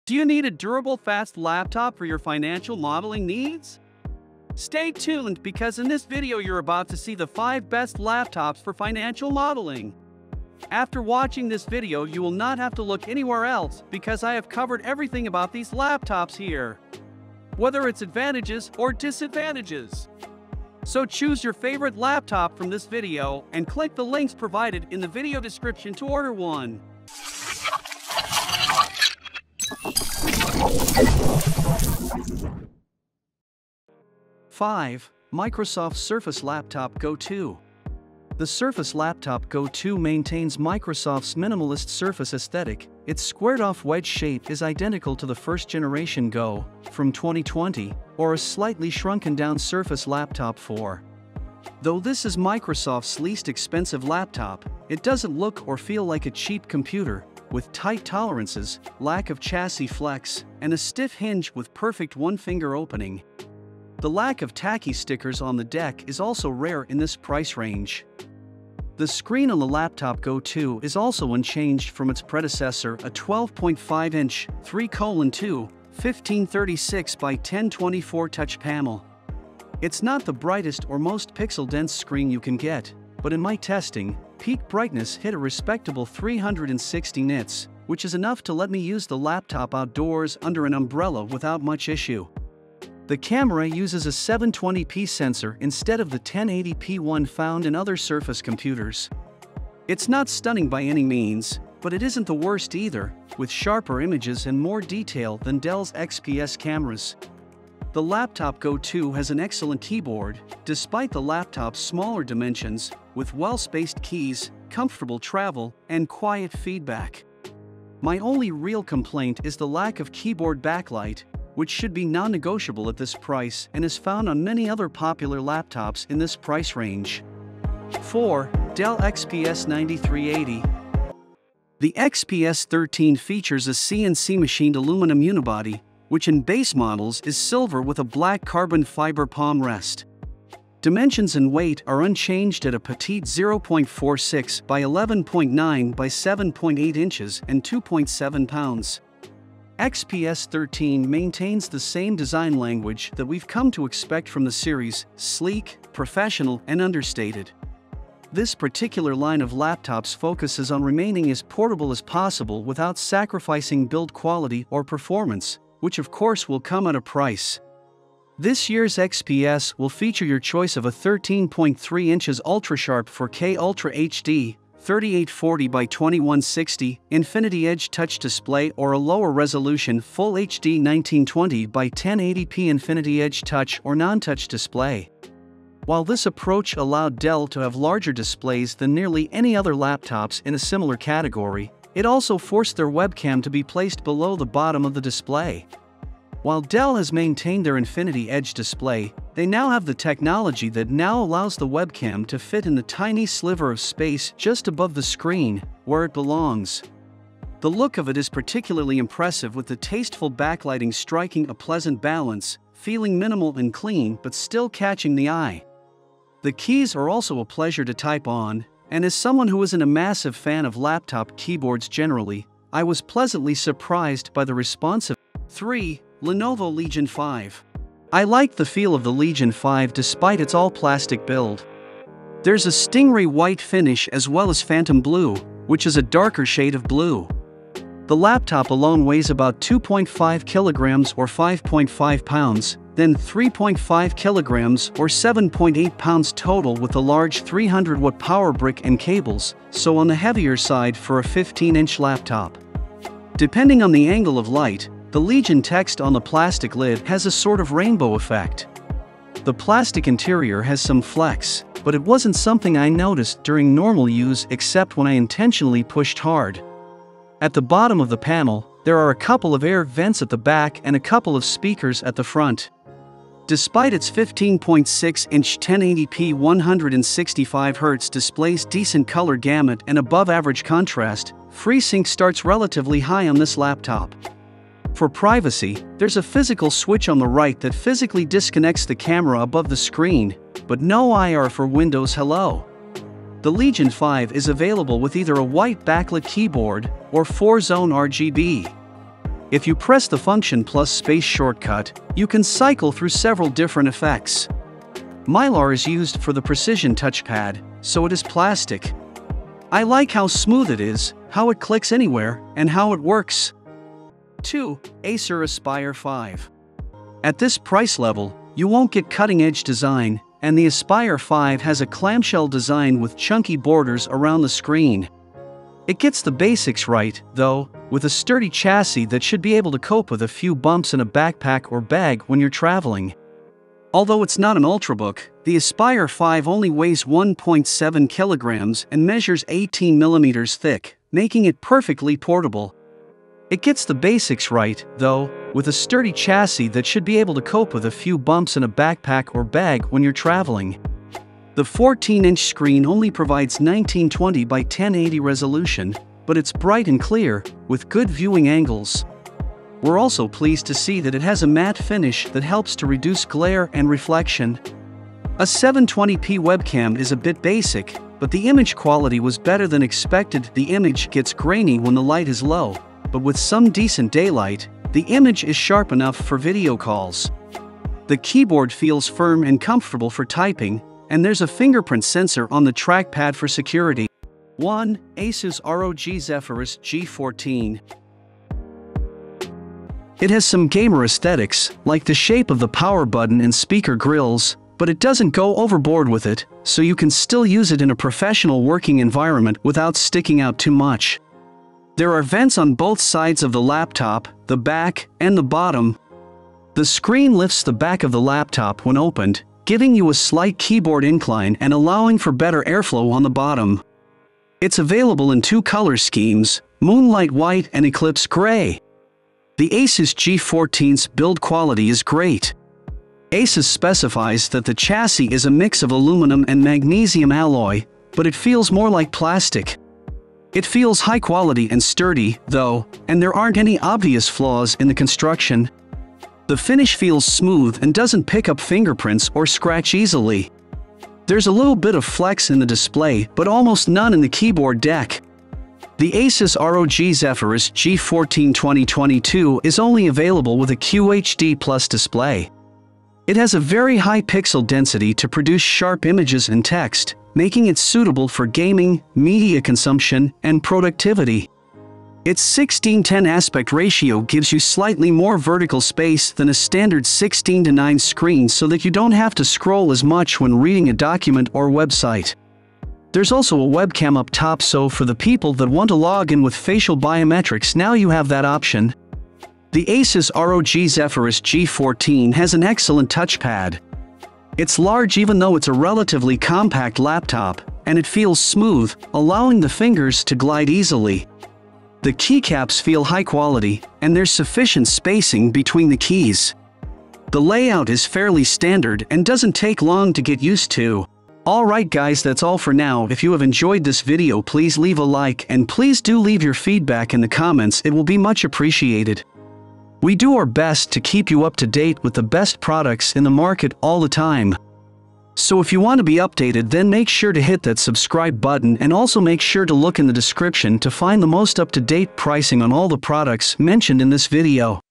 Do you need a durable, fast laptop for your financial modeling needs? Stay tuned because in this video you're about to see the 5 best laptops for financial modeling. After watching this video, you will not have to look anywhere else because I have covered everything about these laptops here, whether it's advantages or disadvantages. So choose your favorite laptop from this video and click the links provided in the video description to order one. 5. Microsoft Surface Laptop Go 2. The Surface Laptop Go 2 maintains Microsoft's minimalist Surface aesthetic. Its squared-off wedge shape is identical to the first-generation Go from 2020, or a slightly shrunken-down Surface Laptop 4. Though this is Microsoft's least expensive laptop, it doesn't look or feel like a cheap computer, with tight tolerances, lack of chassis flex, and a stiff hinge with perfect one-finger opening. The lack of tacky stickers on the deck is also rare in this price range. The screen on the Laptop Go 2 is also unchanged from its predecessor, a 12.5-inch 3:2 1536 by 1024 touch panel. It's not the brightest or most pixel-dense screen you can get, but in my testing, peak brightness hit a respectable 360 nits, which is enough to let me use the laptop outdoors under an umbrella without much issue. The camera uses a 720p sensor instead of the 1080p one found in other Surface computers. It's not stunning by any means, but it isn't the worst either, with sharper images and more detail than Dell's XPS cameras. The Laptop Go 2 has an excellent keyboard, despite the laptop's smaller dimensions, with well-spaced keys, comfortable travel, and quiet feedback. My only real complaint is the lack of keyboard backlight, which should be non-negotiable at this price and is found on many other popular laptops in this price range. 4. Dell XPS 9380. The XPS 13 features a CNC machined aluminum unibody, which in base models is silver with a black carbon fiber palm rest. Dimensions and weight are unchanged at a petite 0.46 by 11.9 by 7.8 inches and 2.7 pounds. XPS 13 maintains the same design language that we've come to expect from the series: sleek, professional, and understated. This particular line of laptops focuses on remaining as portable as possible without sacrificing build quality or performance, which of course will come at a price. This year's XPS will feature your choice of a 13.3 inches ultra-sharp 4K Ultra HD 3840 by 2160 Infinity Edge touch display or a lower resolution Full HD 1920 by 1080p Infinity Edge touch or non-touch display. While this approach allowed Dell to have larger displays than nearly any other laptops in a similar category, it also forced their webcam to be placed below the bottom of the display. While Dell has maintained their Infinity Edge display, they now have the technology that now allows the webcam to fit in the tiny sliver of space just above the screen, where it belongs. The look of it is particularly impressive, with the tasteful backlighting striking a pleasant balance, feeling minimal and clean but still catching the eye. The keys are also a pleasure to type on, and as someone who isn't a massive fan of laptop keyboards generally, I was pleasantly surprised by the responsiveness. 3. Lenovo Legion 5. I like the feel of the Legion 5 despite its all-plastic build. There's a stingray white finish as well as phantom blue, which is a darker shade of blue. The laptop alone weighs about 2.5 kilograms or 5.5 pounds, then 3.5 kilograms or 7.8 pounds total with a large 300-watt power brick and cables, so on the heavier side for a 15-inch laptop. Depending on the angle of light, the Legion text on the plastic lid has a sort of rainbow effect. The plastic interior has some flex, but it wasn't something I noticed during normal use except when I intentionally pushed hard. At the bottom of the panel, there are a couple of air vents at the back and a couple of speakers at the front. Despite its 15.6-inch 1080p 165Hz display's decent color gamut and above-average contrast, FreeSync starts relatively high on this laptop. For privacy, there's a physical switch on the right that physically disconnects the camera above the screen, but no IR for Windows Hello. The Legion 5 is available with either a white backlit keyboard or 4-zone RGB. If you press the function plus space shortcut, you can cycle through several different effects. Mylar is used for the precision touchpad, so it is plastic. I like how smooth it is, how it clicks anywhere, and how it works. 2. Acer Aspire 5. At this price level, you won't get cutting-edge design, and the Aspire 5 has a clamshell design with chunky borders around the screen. It gets the basics right, though, with a sturdy chassis that should be able to cope with a few bumps in a backpack or bag when you're traveling. Although it's not an ultrabook, the Aspire 5 only weighs 1.7 kilograms and measures 18 millimeters thick, making it perfectly portable. It gets the basics right, though, with a sturdy chassis that should be able to cope with a few bumps in a backpack or bag when you're traveling. The 14-inch screen only provides 1920 by 1080 resolution, but it's bright and clear, with good viewing angles. We're also pleased to see that it has a matte finish that helps to reduce glare and reflection. A 720p webcam is a bit basic, but the image quality was better than expected. The image gets grainy when the light is low, but with some decent daylight, the image is sharp enough for video calls. The keyboard feels firm and comfortable for typing, and there's a fingerprint sensor on the trackpad for security. 1. Asus ROG Zephyrus G14. It has some gamer aesthetics, like the shape of the power button and speaker grills, but it doesn't go overboard with it, so you can still use it in a professional working environment without sticking out too much. There are vents on both sides of the laptop, the back, and the bottom. The screen lifts the back of the laptop when opened, giving you a slight keyboard incline and allowing for better airflow on the bottom. It's available in 2 color schemes, Moonlight White and Eclipse Gray. The Asus G14's build quality is great. Asus specifies that the chassis is a mix of aluminum and magnesium alloy, but it feels more like plastic. It feels high quality and sturdy, though, and there aren't any obvious flaws in the construction. The finish feels smooth and doesn't pick up fingerprints or scratch easily. There's a little bit of flex in the display, but almost none in the keyboard deck. The Asus ROG Zephyrus G14 2022 is only available with a QHD Plus display. It has a very high pixel density to produce sharp images and text, making it suitable for gaming, media consumption, and productivity. Its 16:10 aspect ratio gives you slightly more vertical space than a standard 16:9 screen so that you don't have to scroll as much when reading a document or website. There's also a webcam up top, so for the people that want to log in with facial biometrics, now you have that option. The Asus ROG Zephyrus G14 has an excellent touchpad. It's large even though it's a relatively compact laptop, and it feels smooth, allowing the fingers to glide easily. The keycaps feel high quality, and there's sufficient spacing between the keys. The layout is fairly standard and doesn't take long to get used to. Alright guys, that's all for now. If you have enjoyed this video, please leave a like and please do leave your feedback in the comments, it will be much appreciated. We do our best to keep you up to date with the best products in the market all the time. So if you want to be updated, then make sure to hit that subscribe button and also make sure to look in the description to find the most up-to-date pricing on all the products mentioned in this video.